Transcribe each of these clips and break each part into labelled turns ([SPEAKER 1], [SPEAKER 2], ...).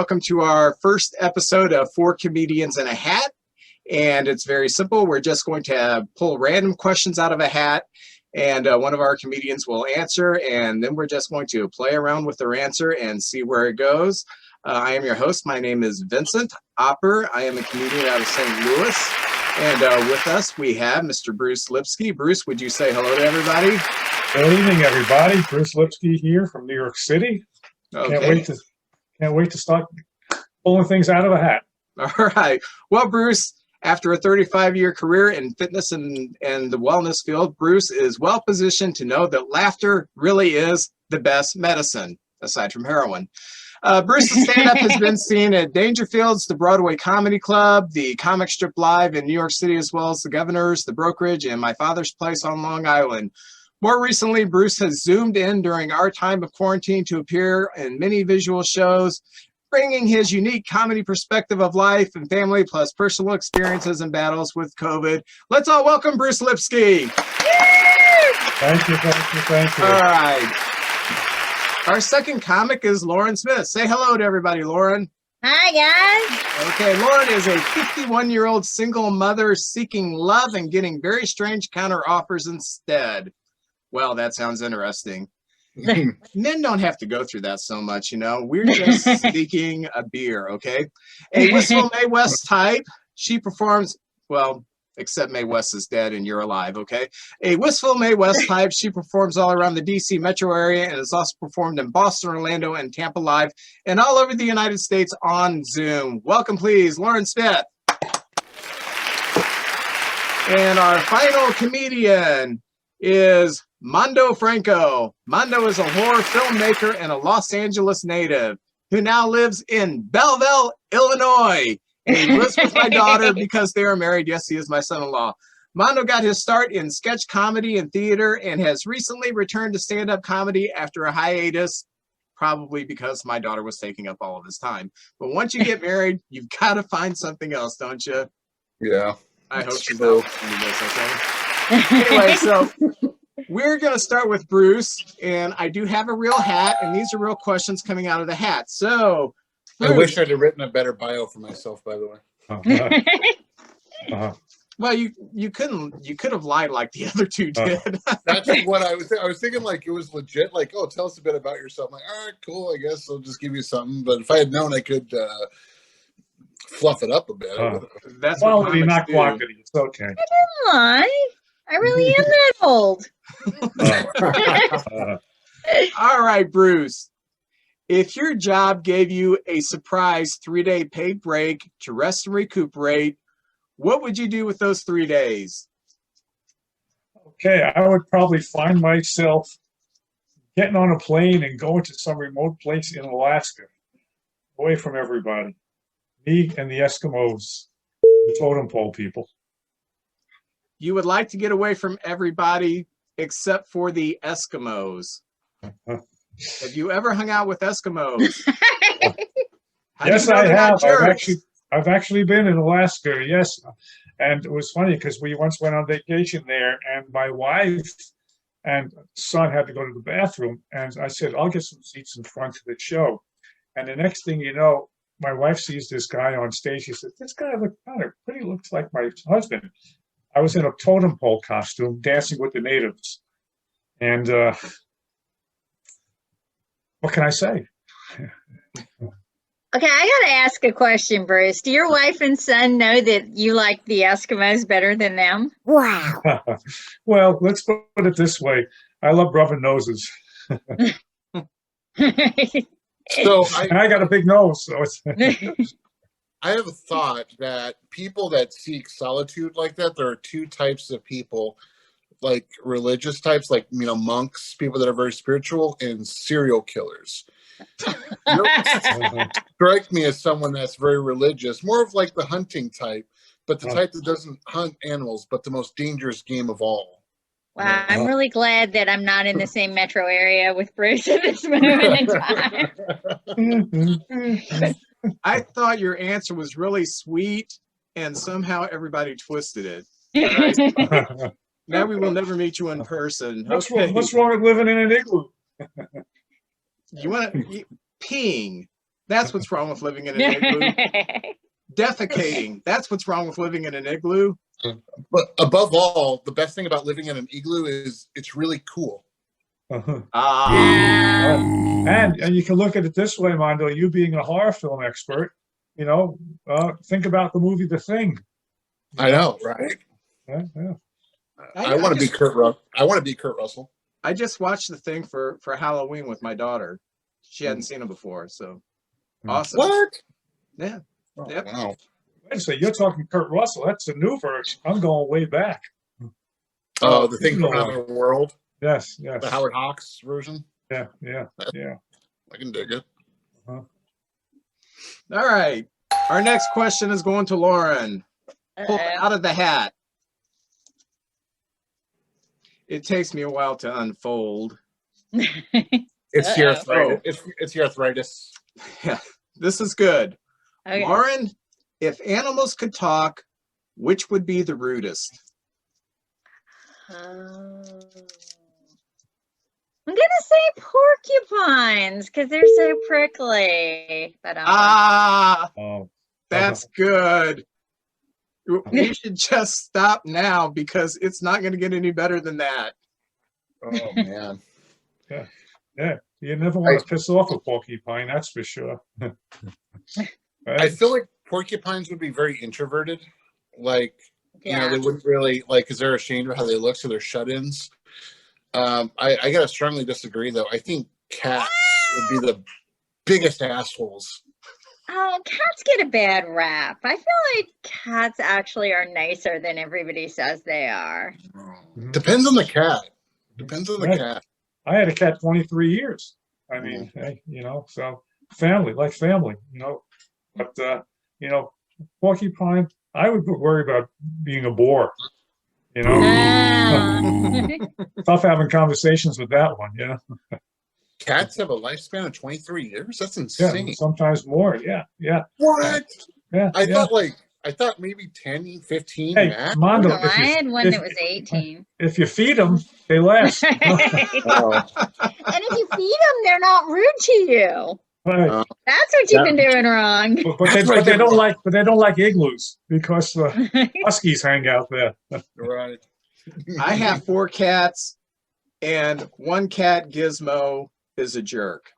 [SPEAKER 1] Welcome to our first episode of Four Comedians in a Hat. And it's very simple. We're just going to pull random questions out of a hat, and one of our comedians will answer, and then we're just going to play around with their answer and see where it goes. I am your host. My name is Vincent Opper. I am a comedian out of St. Louis. And with us, we have Mr. Bruce Lipsky. Bruce, would you say hello to everybody?
[SPEAKER 2] Good evening, everybody. Bruce Lipsky here from New York City.
[SPEAKER 1] Okay.
[SPEAKER 2] Can't wait to start pulling things out of a hat.
[SPEAKER 1] All right. Well, Bruce, after a 35-year career in fitness and the wellness field, Bruce is well positioned to know that laughter really is the best medicine, aside from heroin. Bruce's stand-up has been seen at Dangerfield's, the Broadway Comedy Club, the Comic Strip Live in New York City, as well as the Governor's, the Brokerage, and My Father's Place on Long Island. More recently, Bruce has zoomed in during our time of quarantine to appear in many visual shows, bringing his unique comedy perspective of life and family, plus personal experiences and battles with COVID. Let's all welcome Bruce Lipsky.
[SPEAKER 2] Thank you.
[SPEAKER 1] All right. Our second comic is Lauren Smith. Say hello to everybody, Lauren.
[SPEAKER 3] Hi, guys.
[SPEAKER 1] Okay, Lauren is a 51-year-old single mother seeking love and getting very strange counter offers instead. Well, that sounds interesting. Men don't have to go through that so much, you know. We're just seeking a beer, okay? A Wistful Mae West type. She performs, well, except Mae West is dead and you're alive, okay? A Wistful Mae West type. She performs all around the D.C. metro area and has also performed in Boston, Orlando, and Tampa Live, and all over the United States on Zoom. Welcome, please, Lauren Smith. And our final comedian is Mando Franco. Mando is a horror filmmaker and a Los Angeles native who now lives in Belleville, Illinois. And he lives with my daughter because they are married. Yes, he is my son-in-law. Mando got his start in sketch comedy and theater and has recently returned to stand-up comedy after a hiatus, probably because my daughter was taking up all of his time. But once you get married, you've got to find something else, don't you?
[SPEAKER 4] Yeah.
[SPEAKER 1] I hope she's not listening to this, okay? Anyway, so we're going to start with Bruce, and I do have a real hat, and these are real questions coming out of the hat. So, Bruce,
[SPEAKER 4] I wish I'd have written a better bio for myself, by the way.
[SPEAKER 1] Well, you could have lied like the other two did.
[SPEAKER 4] That's what I was thinking, like it was legit. Like, oh, tell us a bit about yourself. I'm like, all right, cool. I guess I'll just give you something. But if I had known, I could fluff it up a bit.
[SPEAKER 1] That's
[SPEAKER 2] quality, not quantity. It's okay.
[SPEAKER 3] I didn't lie. I really am that old.
[SPEAKER 1] All right, Bruce. If your job gave you a surprise 3-day paid break to rest and recuperate, what would you do with those 3 days?
[SPEAKER 2] Okay, I would probably find myself getting on a plane and going to some remote place in Alaska, away from everybody. Me and the Eskimos, the totem pole people.
[SPEAKER 1] You would like to get away from everybody except for the Eskimos. Have you ever hung out with Eskimos?
[SPEAKER 2] Yes, I have. I've actually been in Alaska, yes. And it was funny because we once went on vacation there, and my wife and son had to go to the bathroom, and I said, I'll get some seats in front of the show. And the next thing you know, my wife sees this guy on stage. She said, this guy looks kind of pretty, looks like my husband. I was in a totem pole costume dancing with the natives. And what can I say?
[SPEAKER 3] Okay, I got to ask a question, Bruce. Do your wife and son know that you like the Eskimos better than them? Wow.
[SPEAKER 2] Well, let's put it this way. I love rubbing noses.
[SPEAKER 4] So
[SPEAKER 2] I got a big nose. So it's
[SPEAKER 4] I have a thought that people that seek solitude like that, there are two types of people, like religious types, like, you know, monks, people that are very spiritual, and serial killers. You don't strike me as someone that's very religious, more of like the hunting type, but the type that doesn't hunt animals, but the most dangerous game of all.
[SPEAKER 3] Wow, I'm really glad that I'm not in the same metro area with Bruce at this moment in time.
[SPEAKER 1] I thought your answer was really sweet, and somehow everybody twisted it. Right? Now we will never meet you in person.
[SPEAKER 2] What's wrong with living in an igloo?
[SPEAKER 1] You want to peeing? That's what's wrong with living in an igloo. Defecating. That's what's wrong with living in an igloo.
[SPEAKER 4] But above all, the best thing about living in an igloo is it's really cool.
[SPEAKER 2] And you can look at it this way, Mondo, you being a horror film expert, think about the movie The Thing.
[SPEAKER 4] I know, right?
[SPEAKER 2] Yeah.
[SPEAKER 4] I want to be Kurt Russell. I want to be Kurt Russell.
[SPEAKER 1] I just watched The Thing for Halloween with my daughter. She hadn't seen it before, so awesome.
[SPEAKER 4] What?
[SPEAKER 1] Yeah.
[SPEAKER 2] Oh,
[SPEAKER 1] Yep.
[SPEAKER 4] Wow.
[SPEAKER 2] Wait a second, you're talking Kurt Russell. That's a new version. I'm going way back.
[SPEAKER 4] Oh, The Thing from Another World.
[SPEAKER 2] Yes.
[SPEAKER 4] The Howard Hawks version.
[SPEAKER 2] Yeah.
[SPEAKER 4] I can dig it.
[SPEAKER 1] All right. Our next question is going to Lauren. Pull it out of the hat. It takes me a while to unfold.
[SPEAKER 4] It's the arthritis. It's the arthritis.
[SPEAKER 1] Yeah, this is good.
[SPEAKER 3] Okay.
[SPEAKER 1] Lauren, if animals could talk, which would be the rudest?
[SPEAKER 3] I'm gonna say porcupines because they're so prickly. But
[SPEAKER 1] that's good. We should just stop now because it's not going to get any better than that.
[SPEAKER 4] Oh man.
[SPEAKER 2] Yeah. You never want to piss off a porcupine, that's for sure.
[SPEAKER 4] I feel like porcupines would be very introverted. Like, they wouldn't really because they're ashamed of how they look, so they're shut-ins. I gotta strongly disagree, though. I think cats would be the biggest assholes.
[SPEAKER 3] Oh, cats get a bad rap. I feel like cats actually are nicer than everybody says they are.
[SPEAKER 4] Depends on the cat. Depends on the cat.
[SPEAKER 2] I had a cat 23 years. I mean, so family, but porcupine, I would worry about being a bore, Tough having conversations with that one,
[SPEAKER 4] Cats have a lifespan of 23 years? That's insane.
[SPEAKER 2] Yeah, sometimes more. Yeah.
[SPEAKER 4] What?
[SPEAKER 2] Yeah.
[SPEAKER 4] I thought maybe 10, 15
[SPEAKER 2] Hey,
[SPEAKER 4] max.
[SPEAKER 2] Mondo,
[SPEAKER 3] I had one that was 18.
[SPEAKER 2] If you feed them, they last.
[SPEAKER 3] And if you feed them, they're not rude to you.
[SPEAKER 2] Right.
[SPEAKER 3] That's what you've been doing wrong.
[SPEAKER 2] But they don't like igloos because huskies hang out there.
[SPEAKER 4] Right.
[SPEAKER 1] I have 4 cats, and one cat, Gizmo, is a jerk.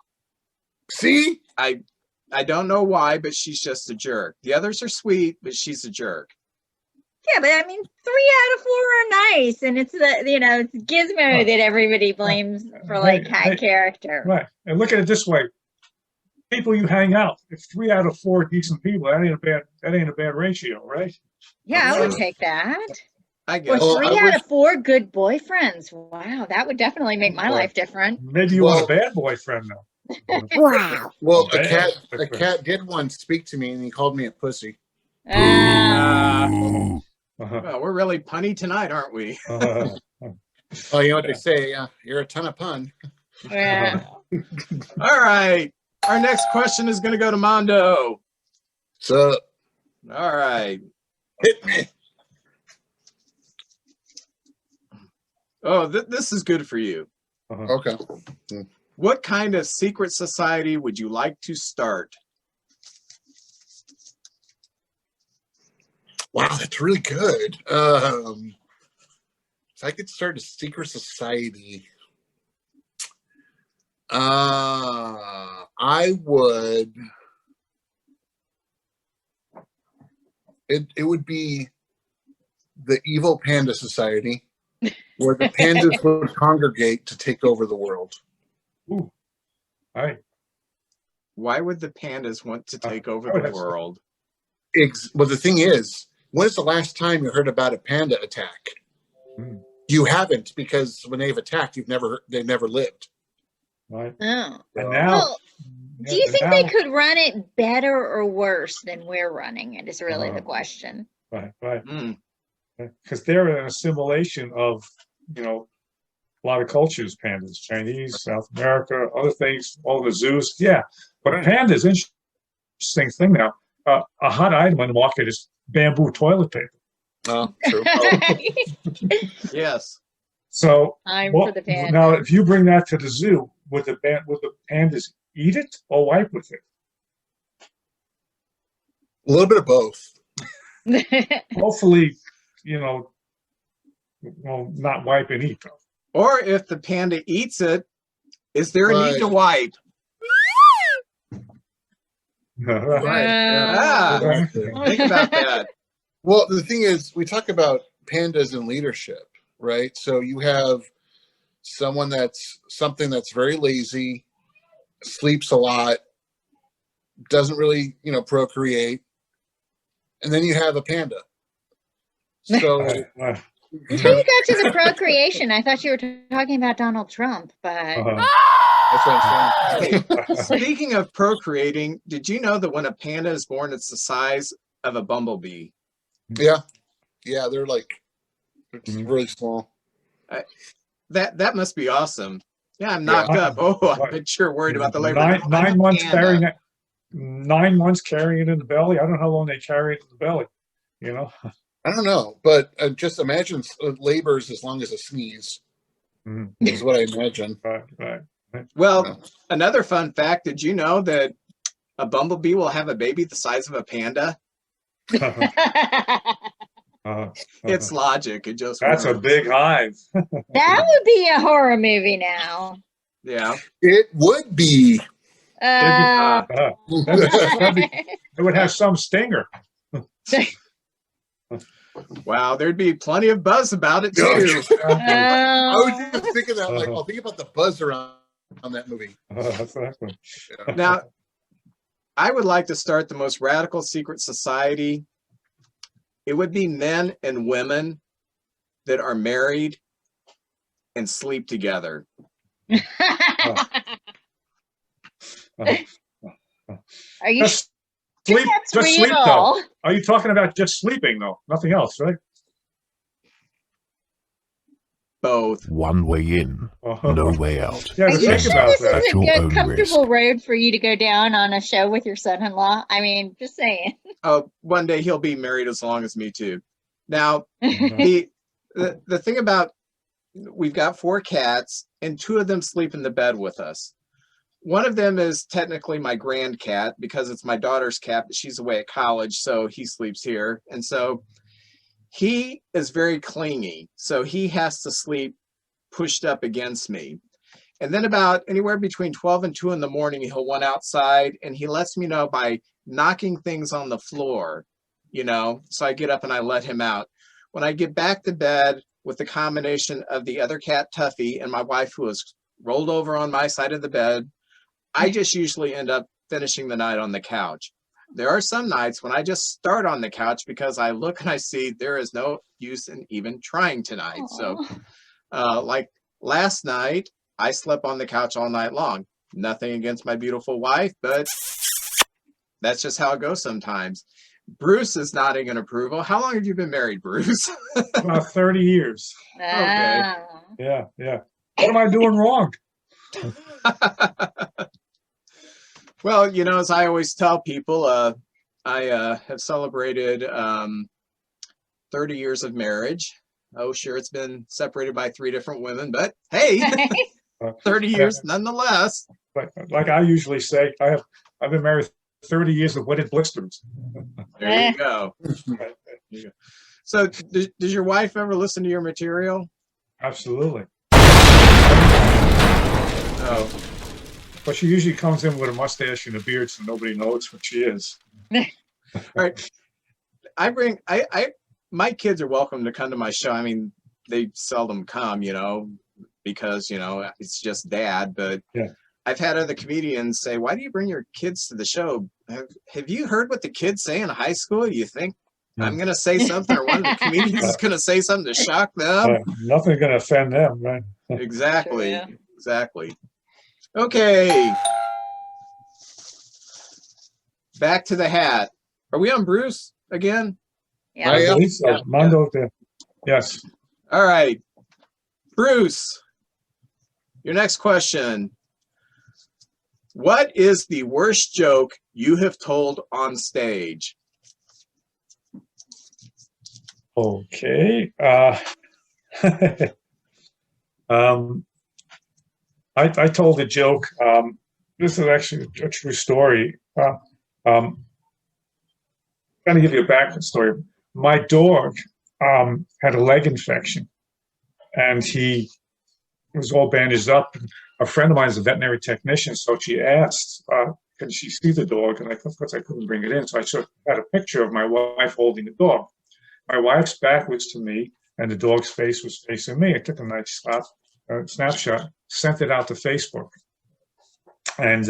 [SPEAKER 4] See?
[SPEAKER 1] I don't know why, but she's just a jerk. The others are sweet, but she's a jerk.
[SPEAKER 3] Yeah, but I mean, 3 out of 4 are nice, and it's it's Gizmo that everybody blames for cat character.
[SPEAKER 2] Right, and look at it this way: people you hang out, if 3 out of 4 decent people, that ain't a bad ratio, right?
[SPEAKER 3] Yeah, I would take that.
[SPEAKER 1] I guess.
[SPEAKER 3] Or 3 out of 4 good boyfriends. Wow, that would definitely make my life different.
[SPEAKER 2] Maybe you want a bad boyfriend though.
[SPEAKER 3] Wow.
[SPEAKER 4] Well, a cat did once speak to me, and he called me a pussy.
[SPEAKER 1] Well, we're really punny tonight, aren't we?
[SPEAKER 4] Oh, you know what they say? You're a ton of pun.
[SPEAKER 3] Yeah.
[SPEAKER 1] All right. Our next question is going to go to Mando.
[SPEAKER 4] So,
[SPEAKER 1] all right.
[SPEAKER 4] Hit me.
[SPEAKER 1] Oh, this is good for you.
[SPEAKER 4] Okay.
[SPEAKER 1] What kind of secret society would you like to start?
[SPEAKER 4] Wow, that's really good. If I could start a secret society, I would. It would be the Evil Panda Society, where the pandas would congregate to take over the world.
[SPEAKER 2] Ooh. All right.
[SPEAKER 1] Why would the pandas want to take over the world?
[SPEAKER 4] Well, the thing is, when is the last time you heard about a panda attack? You haven't, because when they've attacked, they've never lived.
[SPEAKER 2] Right.
[SPEAKER 3] Oh.
[SPEAKER 2] And now,
[SPEAKER 3] do you think they could run it better or worse than we're running it? Is really the question.
[SPEAKER 2] Right. Because they're an assimilation of, a lot of cultures, pandas, Chinese, South America, other things, all the zoos. Yeah. But pandas, interesting thing now, a hot item on the market is bamboo toilet paper.
[SPEAKER 4] Oh, true.
[SPEAKER 1] Yes.
[SPEAKER 2] So
[SPEAKER 3] For the pandas.
[SPEAKER 2] now, if you bring that to the zoo, would the pandas eat it or wipe with it?
[SPEAKER 4] A little bit of both.
[SPEAKER 2] Hopefully, well, not wipe and eat though.
[SPEAKER 1] Or if the panda eats it, is there a need to wipe?
[SPEAKER 3] Yeah.
[SPEAKER 1] Think about that.
[SPEAKER 4] Well, the thing is, we talk about pandas in leadership, right? So you have something that's very lazy, sleeps a lot, doesn't really, procreate, and then you have a panda. So
[SPEAKER 3] Until you got to the procreation, I thought you were talking about Donald Trump, but
[SPEAKER 4] that's what I'm saying.
[SPEAKER 1] Okay. Speaking of procreating, did you know that when a panda is born, it's the size of a bumblebee?
[SPEAKER 4] Yeah, they're really small.
[SPEAKER 1] That must be awesome. Yeah, I'm knocked up. Oh, I'm sure worried about the labor.
[SPEAKER 2] 9 months carrying it. 9 months carrying it in the belly. I don't know how long they carry it in the belly.
[SPEAKER 4] I don't know, but just imagine labor's as long as a sneeze. Is what I imagine.
[SPEAKER 2] Right.
[SPEAKER 1] Well, another fun fact: did you know that a bumblebee will have a baby the size of a panda? It's logic. It just
[SPEAKER 2] that's
[SPEAKER 1] works.
[SPEAKER 2] a big hive.
[SPEAKER 3] That would be a horror movie now.
[SPEAKER 1] Yeah,
[SPEAKER 4] it would be.
[SPEAKER 2] It would have some stinger.
[SPEAKER 1] Wow, there'd be plenty of buzz about it too.
[SPEAKER 4] I was just thinking that, I'll think about the buzz around on that movie.
[SPEAKER 2] Exactly.
[SPEAKER 1] Now, I would like to start the most radical secret society. It would be men and women that are married and sleep together.
[SPEAKER 3] Are you
[SPEAKER 2] Just sleep?
[SPEAKER 3] that's
[SPEAKER 2] Just
[SPEAKER 3] real?
[SPEAKER 2] sleep though. Are you talking about just sleeping though? Nothing else, right?
[SPEAKER 1] Both.
[SPEAKER 5] One way in, no way out.
[SPEAKER 2] Yeah,
[SPEAKER 3] Are
[SPEAKER 2] to
[SPEAKER 3] you
[SPEAKER 2] think
[SPEAKER 3] sure
[SPEAKER 2] about
[SPEAKER 3] this
[SPEAKER 2] that.
[SPEAKER 3] is
[SPEAKER 5] At
[SPEAKER 3] a
[SPEAKER 5] your
[SPEAKER 3] good,
[SPEAKER 5] own
[SPEAKER 3] comfortable road for you to go down on a show with your son-in-law? I mean, just saying.
[SPEAKER 1] Oh, one day he'll be married as long as me too. Now, the thing about, we've got 4 cats and 2 of them sleep in the bed with us. One of them is technically my grand cat because it's my daughter's cat, but she's away at college, so he sleeps here. And so he is very clingy, so he has to sleep pushed up against me. And then about anywhere between 12 and 2 in the morning, he'll run outside and he lets me know by knocking things on the floor, so I get up and I let him out. When I get back to bed with the combination of the other cat, Tuffy, and my wife, who is rolled over on my side of the bed, I just usually end up finishing the night on the couch. There are some nights when I just start on the couch because I look and I see there is no use in even trying tonight.
[SPEAKER 3] Aww.
[SPEAKER 1] So like last night, I slept on the couch all night long. Nothing against my beautiful wife, but that's just how it goes sometimes. Bruce is nodding in approval. How long have you been married, Bruce?
[SPEAKER 2] About 30 years.
[SPEAKER 1] Okay.
[SPEAKER 2] Yeah. What am I doing wrong?
[SPEAKER 1] Well, as I always tell people, I have celebrated 30 years of marriage. Oh, sure, it's been separated by 3 different women, but hey, 30 years nonetheless.
[SPEAKER 2] But like I usually say, I've been married 30 years of wetted blisters.
[SPEAKER 1] There you go. So, does your wife ever listen to your material?
[SPEAKER 2] Absolutely.
[SPEAKER 1] Oh.
[SPEAKER 2] But she usually comes in with a mustache and a beard, so nobody knows what she is.
[SPEAKER 1] All right. My kids are welcome to come to my show. I mean, they seldom come, because, it's just dad. But
[SPEAKER 2] yeah.
[SPEAKER 1] I've had other comedians say, why do you bring your kids to the show? Have you heard what the kids say in high school? Do you think I'm going to say something or one of the comedians is going to say something to shock them?
[SPEAKER 2] Nothing's going to offend them, right?
[SPEAKER 1] Exactly.
[SPEAKER 3] True, yeah.
[SPEAKER 1] Exactly. Okay. Back to the hat. Are we on Bruce again?
[SPEAKER 3] Yeah.
[SPEAKER 2] I believe so.
[SPEAKER 1] Yeah.
[SPEAKER 2] Mando, yes.
[SPEAKER 1] All right. Bruce, your next question. What is the worst joke you have told on stage?
[SPEAKER 2] Okay. I told a joke. This is actually a true story. Kind of give you a background story. My dog had a leg infection, and he was all bandaged up. A friend of mine is a veterinary technician, so she asked, "Can she see the dog?" And of course, I couldn't bring it in, so I had a picture of my wife holding the dog. My wife's back was to me, and the dog's face was facing me. I took a nice snapshot, sent it out to Facebook, and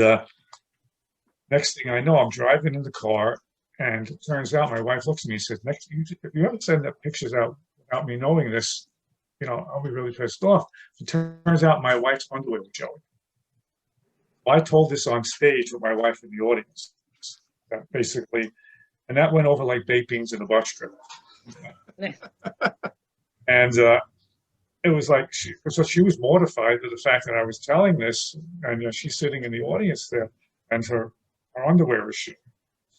[SPEAKER 2] next thing I know, I'm driving in the car. And it turns out my wife looks at me and says, if you ever send that pictures out without me knowing this, I'll be really pissed off. It turns out my wife's underwear was showing. I told this on stage with my wife in the audience, basically, and that went over like baked beans in a bus trip. And it was like, she was mortified at the fact that I was telling this, and she's sitting in the audience there, and her underwear was showing.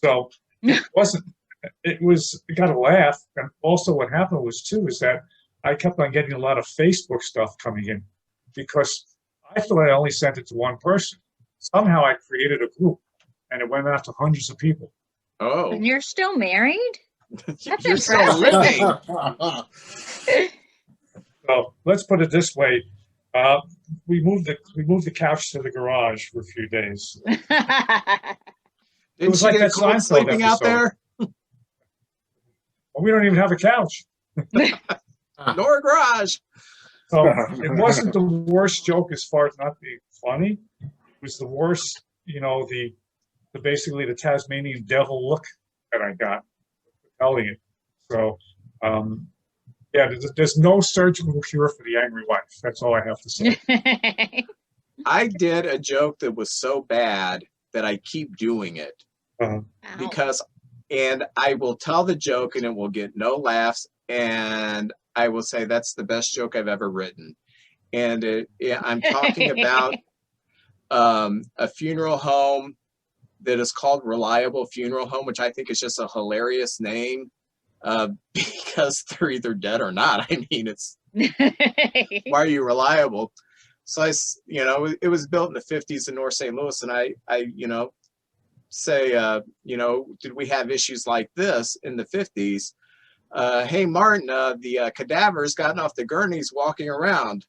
[SPEAKER 2] So it got a laugh. And also what happened was that I kept on getting a lot of Facebook stuff coming in because I thought I only sent it to one person. Somehow I created a group and it went out to hundreds of people.
[SPEAKER 1] Oh.
[SPEAKER 3] And you're still married? That's
[SPEAKER 1] You're still living.
[SPEAKER 2] So let's put it this way. We moved the couch to the garage for a few days.
[SPEAKER 1] Didn't you get cold sleeping out there?
[SPEAKER 2] Well, we don't even have a couch.
[SPEAKER 1] Nor a garage.
[SPEAKER 2] So it wasn't the worst joke as far as not being funny. It was the worst, the basically the Tasmanian devil look that I got for telling it. So, there's no surgical cure for the angry wife. That's all I have to say.
[SPEAKER 1] I did a joke that was so bad that I keep doing it and I will tell the joke and it will get no laughs, and I will say that's the best joke I've ever written. And I'm talking about a funeral home that is called Reliable Funeral Home, which I think is just a hilarious name because they're either dead or not. I mean, it's why are you reliable? So it was built in the 50s in North St. Louis, and I say, did we have issues like this in the 50s? Hey, Martin, the cadaver's gotten off the gurneys walking around.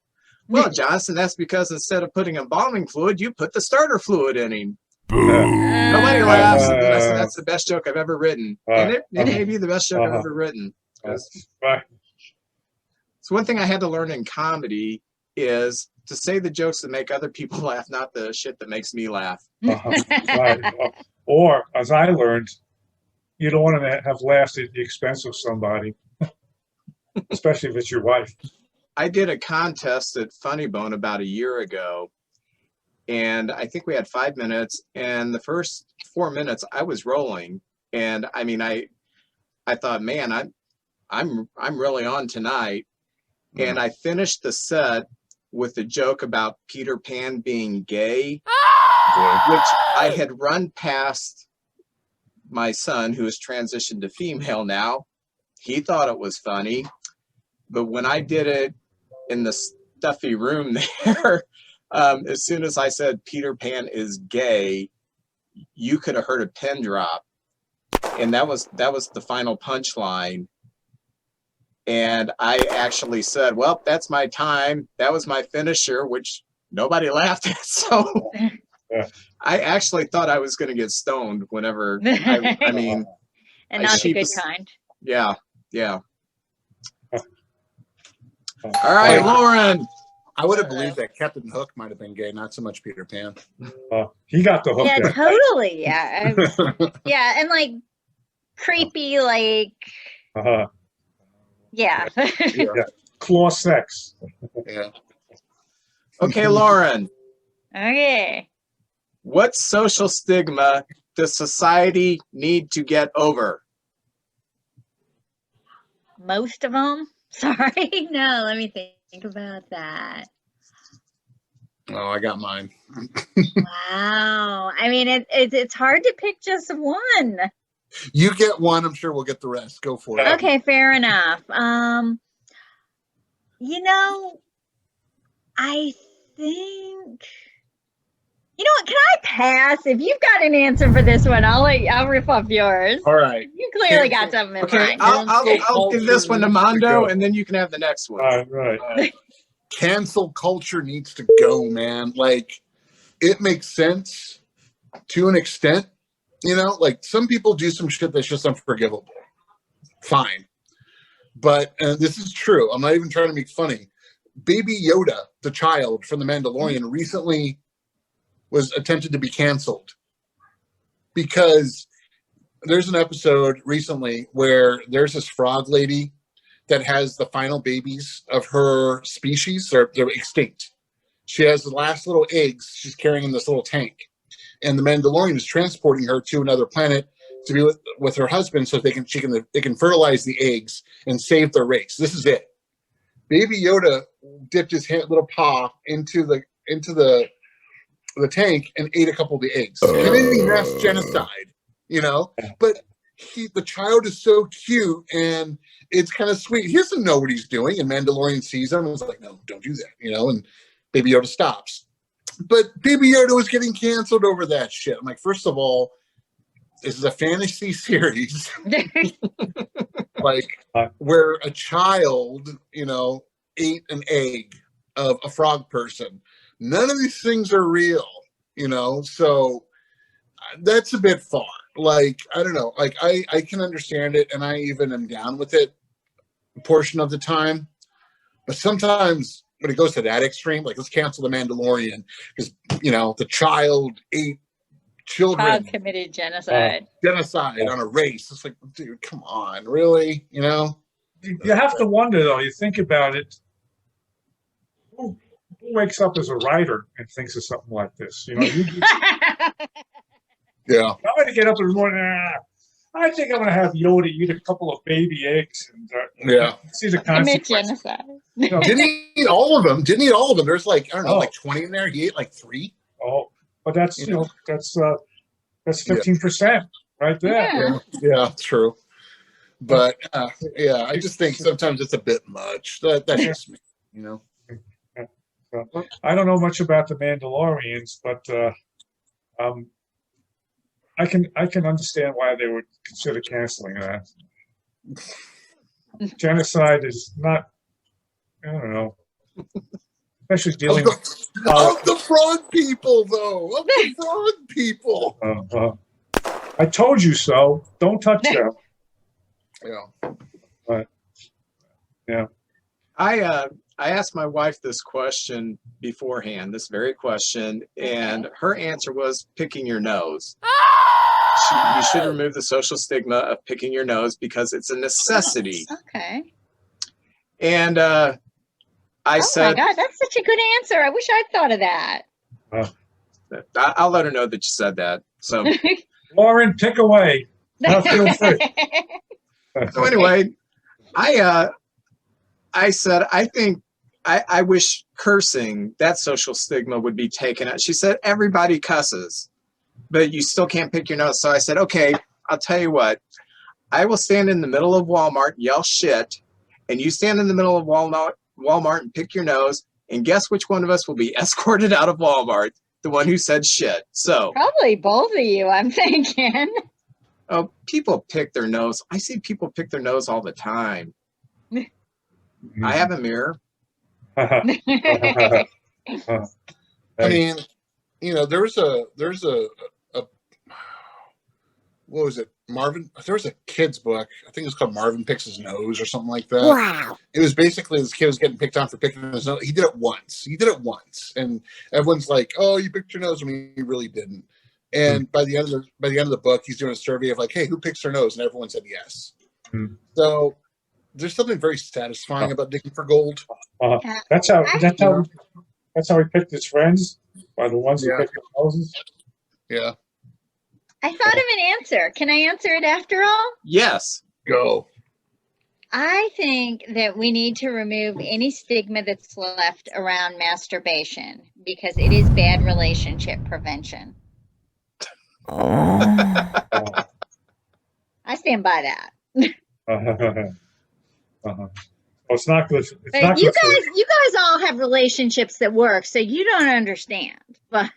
[SPEAKER 1] Well, Johnson, that's because instead of putting embalming fluid, you put the starter fluid in him. Nobody laughs. And I said, that's the best joke I've ever written. And it may be the best joke I've ever written. It's one thing I had to learn in comedy is to say the jokes that make other people laugh, not the shit that makes me laugh.
[SPEAKER 2] Right. Or, as I learned, you don't want to have laughs at the expense of somebody, especially if it's your wife.
[SPEAKER 1] I did a contest at Funny Bone about a year ago, and I think we had 5 minutes, and the first 4 minutes I was rolling, and I mean I thought, man, I'm really on tonight, and I finished the set with a joke about Peter Pan being gay, which I had run past my son, who has transitioned to female now. He thought it was funny, but when I did it in the stuffy room there, as soon as I said Peter Pan is gay, you could have heard a pin drop, and that was the final punchline. And I actually said, well, that's my time. That was my finisher, which nobody laughed at. So I actually thought I was going to get stoned whenever, I mean.
[SPEAKER 3] And not the good kind.
[SPEAKER 1] Yeah. All right, Lauren.
[SPEAKER 4] I would have believed that Captain Hook might have been gay, not so much Peter Pan.
[SPEAKER 2] He got the hook.
[SPEAKER 3] Yeah,
[SPEAKER 2] there.
[SPEAKER 3] totally. Yeah. Yeah, and like creepy, like. Yeah.
[SPEAKER 2] Claw sex.
[SPEAKER 4] Yeah.
[SPEAKER 1] Okay, Lauren.
[SPEAKER 3] Okay.
[SPEAKER 1] What social stigma does society need to get over?
[SPEAKER 3] Most of them? Sorry. No, let me think about that.
[SPEAKER 4] Oh, I got mine.
[SPEAKER 3] Wow. I mean, it's hard to pick just one.
[SPEAKER 4] You get one, I'm sure we'll get the rest. Go for it.
[SPEAKER 3] Okay, fair enough. I think, can I pass. If you've got an answer for this one, I'll rip off yours.
[SPEAKER 4] All right.
[SPEAKER 3] You clearly got something in
[SPEAKER 1] Okay,
[SPEAKER 3] mind.
[SPEAKER 1] I'll give this one to Mando, and then you can have the next one.
[SPEAKER 2] Right.
[SPEAKER 4] Cancel culture needs to go, man. Like, it makes sense to an extent, you know. Like, some people do some shit that's just unforgivable. Fine, but this is true. I'm not even trying to make funny. Baby Yoda, the child from The Mandalorian, recently was attempted to be canceled because there's an episode recently where there's this frog lady that has the final babies of her species. They're extinct. She has the last little eggs she's carrying in this little tank. And the Mandalorian is transporting her to another planet to be with her husband so they can fertilize the eggs and save their race. This is it. Baby Yoda dipped his little paw into the tank and ate a couple of the eggs. And it didn't be mass genocide, you know? But the child is so cute and it's kind of sweet. He doesn't know what he's doing, and Mandalorian sees him and is like, no, don't do that, you know? And Baby Yoda stops. But Baby Yoda was getting canceled over that shit. I'm like, first of all, this is a fantasy series. Like, where a child, you know, ate an egg of a frog person. None of these things are real, you know? So that's a bit far. Like, I don't know. Like, I can understand it, and I even am down with it a portion of the time. But sometimes when it goes to that extreme, like, let's cancel The Mandalorian because, you know, the child ate children.
[SPEAKER 3] Child committed genocide.
[SPEAKER 4] Genocide on a race. It's like, dude, come on. Really? You know?
[SPEAKER 2] You have to wonder, though. You think about it. Who wakes up as a writer and thinks of something like this? You know,
[SPEAKER 4] Yeah.
[SPEAKER 2] I'm going to get up in the morning. I think I'm going to have Yoda eat a couple of baby eggs and see the
[SPEAKER 3] Commit
[SPEAKER 2] consequences.
[SPEAKER 3] genocide.
[SPEAKER 2] You know,
[SPEAKER 4] Didn't eat all of them. There's like, I don't know, like 20 in there. He ate like 3.
[SPEAKER 2] oh, but that's, you know, that's 15% right there.
[SPEAKER 4] Yeah, true. But yeah, I just think sometimes it's a bit much. That's just me, you know.
[SPEAKER 2] So, I don't know much about the Mandalorians, but I can understand why they would consider canceling that. Genocide is not, I don't know, especially dealing with
[SPEAKER 4] the frog people, though. Of the frog people.
[SPEAKER 2] I told you so. Don't touch them.
[SPEAKER 4] Yeah.
[SPEAKER 2] But yeah.
[SPEAKER 1] I asked my wife this question beforehand, this very question, and her answer was picking your nose. You should remove the social stigma of picking your nose because it's a necessity.
[SPEAKER 3] Okay.
[SPEAKER 1] And I said,
[SPEAKER 3] "Oh my God, that's such a good answer. I wish I'd thought of that."
[SPEAKER 1] I'll let her know that you said that. So,
[SPEAKER 2] Lauren, pick away. Now feel free.
[SPEAKER 1] So anyway, I said, I think I wish cursing, that social stigma would be taken out. She said, everybody cusses, but you still can't pick your nose. So I said, okay, I'll tell you what. I will stand in the middle of Walmart and yell shit, and you stand in the middle of Walmart and pick your nose, and guess which one of us will be escorted out of Walmart? The one who said shit. So
[SPEAKER 3] probably both of you, I'm thinking.
[SPEAKER 1] Oh, people pick their nose. I see people pick their nose all the time. I have a mirror.
[SPEAKER 4] I mean, you know, there's a what was it? Marvin, there was a kid's book. I think it was called Marvin Picks His Nose or something like that.
[SPEAKER 3] Wow.
[SPEAKER 4] It was basically this kid was getting picked on for picking his nose. He did it once. And everyone's like, "Oh, you picked your nose." I mean, he really didn't. And by the end of the book, he's doing a survey of like, "Hey, who picks their nose?" And everyone said yes. So there's something very satisfying about digging for gold.
[SPEAKER 2] That's how he picked his friends, by the ones who picked their noses.
[SPEAKER 4] Yeah.
[SPEAKER 3] I thought of an answer. Can I answer it after all?
[SPEAKER 1] Yes.
[SPEAKER 4] Go.
[SPEAKER 3] I think that we need to remove any stigma that's left around masturbation because it is bad relationship prevention. I stand by that.
[SPEAKER 2] Well, it's not good.
[SPEAKER 3] You guys all have relationships that work, so you don't understand. But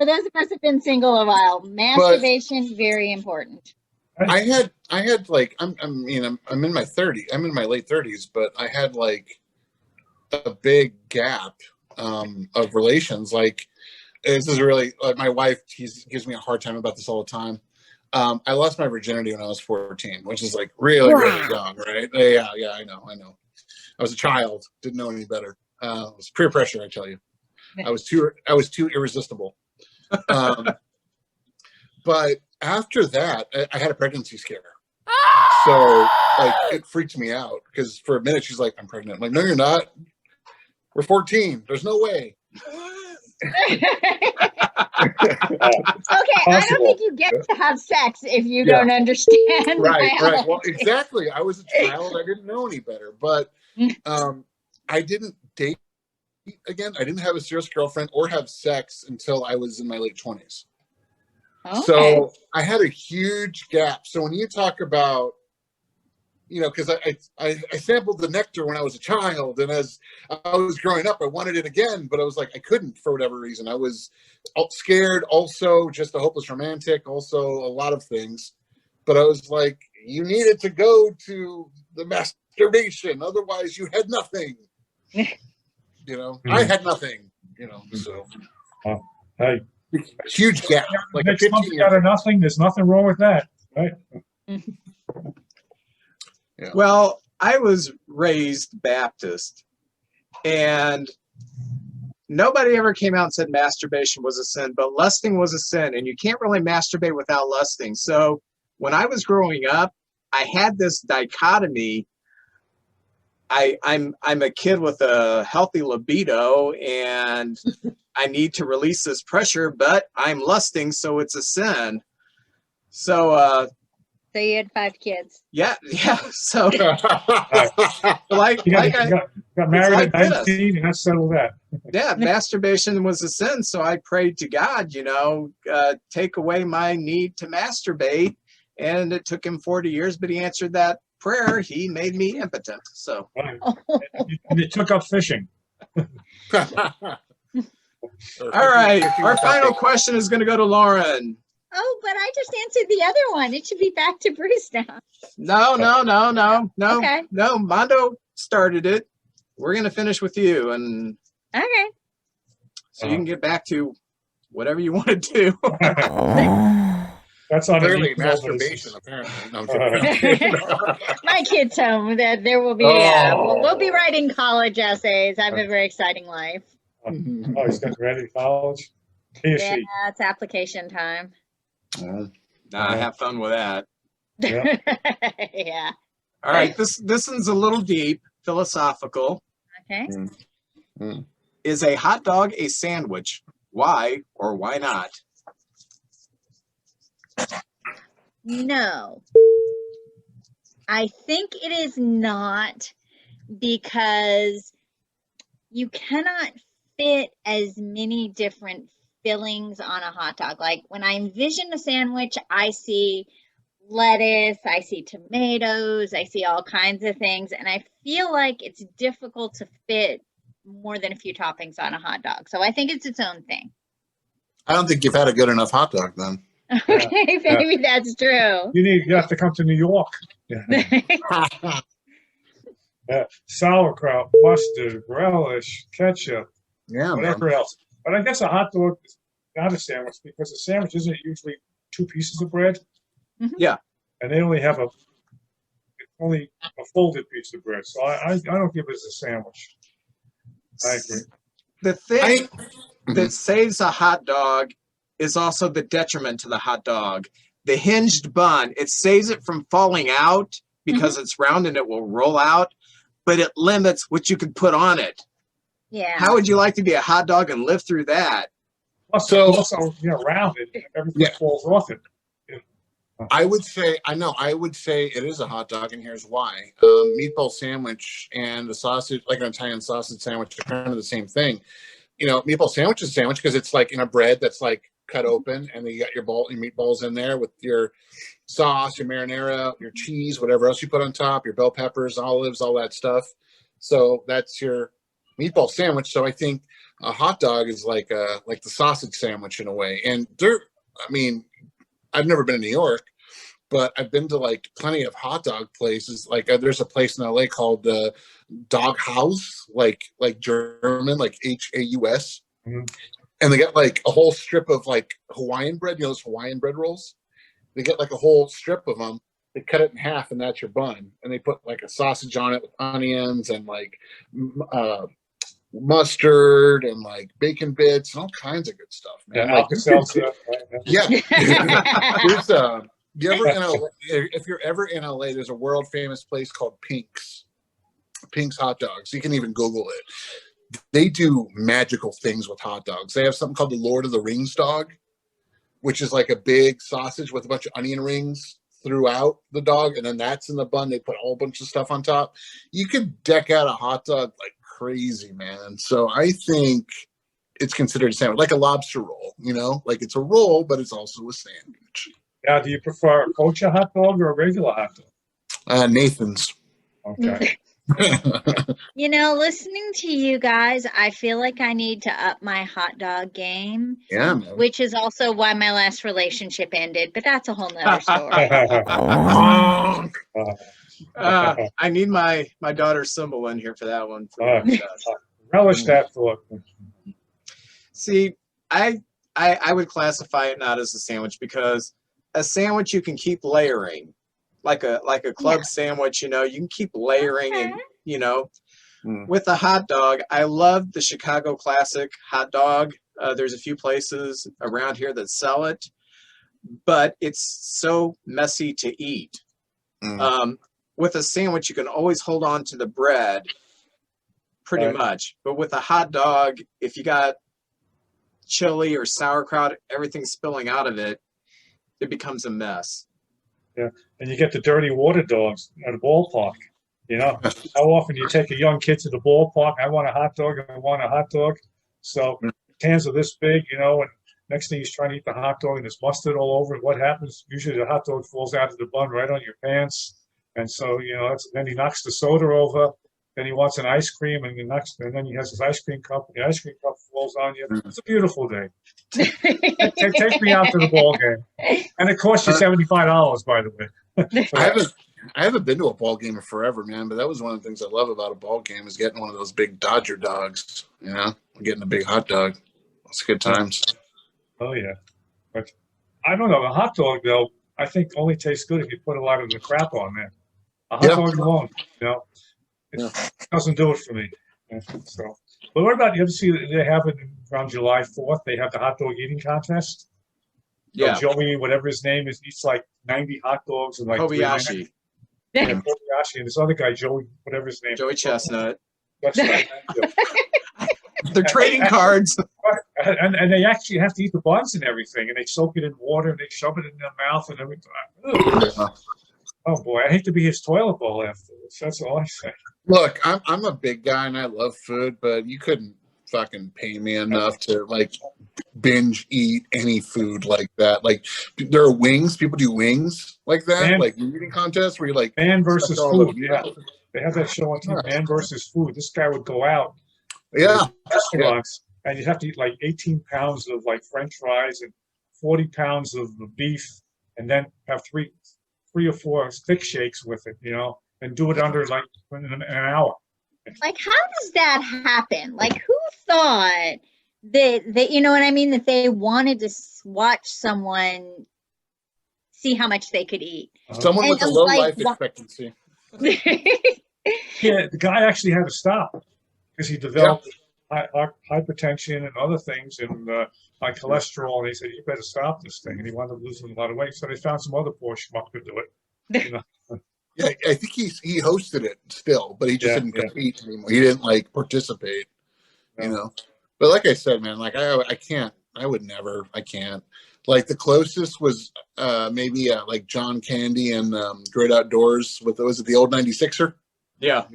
[SPEAKER 3] For those of us who've been single a while, masturbation, very important.
[SPEAKER 4] I had like, I'm in my 30s, I'm in my late 30s, but I had like a big gap of relations. Like, this is really, like, my wife, gives me a hard time about this all the time. I lost my virginity when I was 14, which is like really, really young, right? Yeah, I know. I was a child, didn't know any better. It was peer pressure, I tell you. I was too irresistible. But after that, I had a pregnancy scare. So like, it freaked me out because for a minute she's like, "I'm pregnant." I'm like, "No, you're not. We're 14. There's no way."
[SPEAKER 3] Okay, I don't think you get to have sex if you don't understand.
[SPEAKER 4] Right. Well, exactly. I was a child. I didn't know any better. But I didn't date again. I didn't have a serious girlfriend or have sex until I was in my late 20s. Okay. So I had a huge gap. So when you talk about, because I sampled the nectar when I was a child, and as I was growing up, I wanted it again, but I was like, I couldn't for whatever reason. I was scared, also just a hopeless romantic, also a lot of things. But I was like, you needed to go to the masturbation, otherwise you had nothing. I had nothing. So
[SPEAKER 2] hey,
[SPEAKER 4] huge gap. Like
[SPEAKER 2] next month you got nothing. There's nothing wrong with that, right?
[SPEAKER 1] Yeah. Well, I was raised Baptist, and nobody ever came out and said masturbation was a sin, but lusting was a sin, and you can't really masturbate without lusting. So when I was growing up, I had this dichotomy. I'm a kid with a healthy libido, and I need to release this pressure, but I'm lusting, so it's a sin. So
[SPEAKER 3] you had 5 kids.
[SPEAKER 1] Yeah. So
[SPEAKER 2] like you got married at 19 and that settled that.
[SPEAKER 1] Yeah, masturbation was a sin. So I prayed to God, take away my need to masturbate. And it took him 40 years, but he answered that prayer. He made me impotent. So
[SPEAKER 2] and he took up fishing.
[SPEAKER 1] All right. Our final question is going to go to Lauren.
[SPEAKER 3] Oh, but I just answered the other one. It should be back to Bruce now.
[SPEAKER 1] No.
[SPEAKER 3] Okay.
[SPEAKER 1] No, Mando started it. We're going to finish with you. And
[SPEAKER 3] okay.
[SPEAKER 1] So you can get back to whatever you want to do.
[SPEAKER 2] That's on
[SPEAKER 4] clearly masturbation, apparently. No,
[SPEAKER 3] my kids home. That there will be. We'll be writing college essays. I have a very exciting life.
[SPEAKER 2] Oh, he's getting ready for college.
[SPEAKER 3] Yeah, it's application time.
[SPEAKER 1] Have fun with that.
[SPEAKER 2] Yeah.
[SPEAKER 3] Yeah.
[SPEAKER 1] All right. This one's a little deep, philosophical.
[SPEAKER 3] Okay.
[SPEAKER 1] Is a hot dog a sandwich? Why or why not?
[SPEAKER 3] No. I think it is not, because you cannot fit as many different fillings on a hot dog. Like when I envision a sandwich, I see lettuce, I see tomatoes, I see all kinds of things, and I feel like it's difficult to fit more than a few toppings on a hot dog. So I think it's its own thing.
[SPEAKER 4] I don't think you've had a good enough hot dog then.
[SPEAKER 3] Okay, maybe that's true.
[SPEAKER 2] You have to come to New York. Sauerkraut, mustard, relish, ketchup, whatever else. But I guess a hot dog is not a sandwich, because a sandwich isn't usually 2 pieces of bread.
[SPEAKER 3] Mm-hmm.
[SPEAKER 1] Yeah.
[SPEAKER 2] And they only have only a folded piece of bread. So I don't give it as a sandwich. I agree.
[SPEAKER 1] The thing that saves a hot dog is also the detriment to the hot dog. The hinged bun, it saves it from falling out because it's round and it will roll out, but it limits what you can put on it.
[SPEAKER 3] Yeah.
[SPEAKER 1] How would you like to be a hot dog and live through that?
[SPEAKER 2] Also, rounded, everything falls off it.
[SPEAKER 4] I would say it is a hot dog, and here's why. Meatball sandwich and a sausage, like an Italian sausage sandwich, are kind of the same thing. Meatball sandwich is a sandwich because it's like in a bread that's like cut open, and then you got your meatballs in there with your sauce, your marinara, your cheese, whatever else you put on top, your bell peppers, olives, all that stuff. So that's your meatball sandwich. So I think a hot dog is like the sausage sandwich in a way. And I mean, I've never been to New York, but I've been to like plenty of hot dog places. Like there's a place in LA called Dog House, like German, like Haus.
[SPEAKER 2] Mhm.
[SPEAKER 4] And they get like a whole strip of like Hawaiian bread, those Hawaiian bread rolls. They get like a whole strip of them. They cut it in half, and that's your bun. And they put like a sausage on it with onions and like mustard and like bacon bits and all kinds of good stuff, man.
[SPEAKER 2] Yeah,
[SPEAKER 4] Like,
[SPEAKER 2] Alka-Seltzer.
[SPEAKER 4] yeah. There's you ever in LA, if you're ever in LA, there's a world famous place called Pink's Hot Dogs. You can even Google it. They do magical things with hot dogs. They have something called the Lord of the Rings dog, which is like a big sausage with a bunch of onion rings throughout the dog, and then that's in the bun. They put a whole bunch of stuff on top. You could deck out a hot dog like crazy, man. So I think it's considered a sandwich, like a lobster roll, like it's a roll, but it's also a sandwich.
[SPEAKER 2] Now, do you prefer a kosher hot dog or a regular hot dog?
[SPEAKER 4] Nathan's.
[SPEAKER 2] Okay.
[SPEAKER 3] Listening to you guys, I feel like I need to up my hot dog game.
[SPEAKER 4] Yeah, man.
[SPEAKER 3] Which is also why my last relationship ended, but that's a whole nother story.
[SPEAKER 1] I need my daughter's symbol in here for that one.
[SPEAKER 2] Relish that thought.
[SPEAKER 1] See, I would classify it not as a sandwich, because a sandwich you can keep layering, like a club sandwich. You can keep layering, and with a hot dog, I love the Chicago classic hot dog. There's a few places around here that sell it, but it's so messy to eat. With a sandwich, you can always hold on to the bread pretty much. But with a hot dog, if you got chili or sauerkraut, everything spilling out of it, it becomes a mess.
[SPEAKER 2] Yeah, and you get the dirty water dogs at a ballpark. How often do you take a young kid to the ballpark? I want a hot dog. I want a hot dog. So cans are this big, and next thing he's trying to eat the hot dog and there's mustard all over it. What happens? Usually the hot dog falls out of the bun right on your pants. And so, then he knocks the soda over. Then he wants an ice cream, and then he has his ice cream cup, and the ice cream cup falls on you. It's a beautiful day. Take me out to the ball game, and it costs you $75, by the way.
[SPEAKER 4] I haven't been to a ball game in forever, man. But that was one of the things I love about a ball game is getting one of those big Dodger dogs. Getting a big hot dog. It's good times.
[SPEAKER 2] Oh yeah, but I don't know. The hot dog though, I think only tastes good if you put a lot of the crap on there. A hot dog alone, it doesn't do it for me. So, but what about, you ever see they have it around July 4th? They have the hot dog eating contest.
[SPEAKER 1] Yeah.
[SPEAKER 2] So Joey, whatever his name is, eats like 90 hot dogs and like
[SPEAKER 1] Kobayashi.
[SPEAKER 2] Kobayashi, and this other guy, Joey, whatever his name.
[SPEAKER 1] Joey Chestnut.
[SPEAKER 2] That's right.
[SPEAKER 1] They're trading cards.
[SPEAKER 2] And they actually have to eat the buns and everything, and they soak it in water and they shove it in their mouth and everything. Oh boy, I hate to be his toilet bowl afterwards. That's all I say.
[SPEAKER 4] Look, I'm a big guy and I love food, but you couldn't fucking pay me enough to like binge eat any food like that. Like there are wings. People do wings like that, like eating contests where you like
[SPEAKER 2] man versus food. Yeah, they have that show on TV, Man versus Food. This guy would go out, restaurants, and you'd have to eat like 18 pounds of like French fries and 40 pounds of beef, and then have three or four thick shakes with it, and do it under like an hour.
[SPEAKER 3] Like, how does that happen? Like, who thought that you know what I mean? That they wanted to watch someone see how much they could eat.
[SPEAKER 4] Someone with a low life expectancy.
[SPEAKER 2] Yeah, the guy actually had to stop because he developed hypertension and other things and high cholesterol. And they said, "You better stop this thing." And he wound up losing a lot of weight. So they found some other poor schmuck to do it.
[SPEAKER 4] Yeah, I think he hosted it still, but he just didn't compete anymore. He didn't like participate, But like I said, man, like I can't. I would never. I can't. Like the closest was maybe like John Candy and Great Outdoors with was it the old 96er?
[SPEAKER 1] Yeah.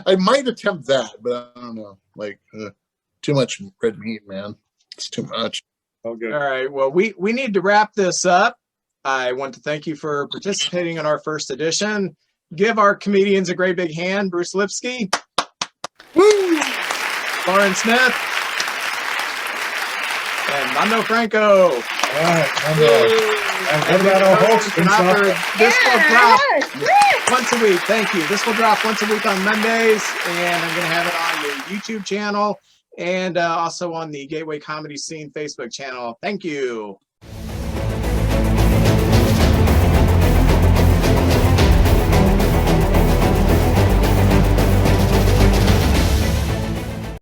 [SPEAKER 4] I might attempt that, but I don't know. Like too much red meat, man. It's too much.
[SPEAKER 2] Oh, good.
[SPEAKER 1] All right. Well, we need to wrap this up. I want to thank you for participating in our first edition. Give our comedians a great big hand. Bruce Lipsky. Lauren Smith. And Mando Franco.
[SPEAKER 2] All right, Mando. And what about our host, Vincent Opper?
[SPEAKER 1] This will drop once a week. Thank you. This will drop once a week on Mondays, and I'm going to have it on the YouTube channel and also on the Gateway Comedy Scene Facebook channel. Thank you.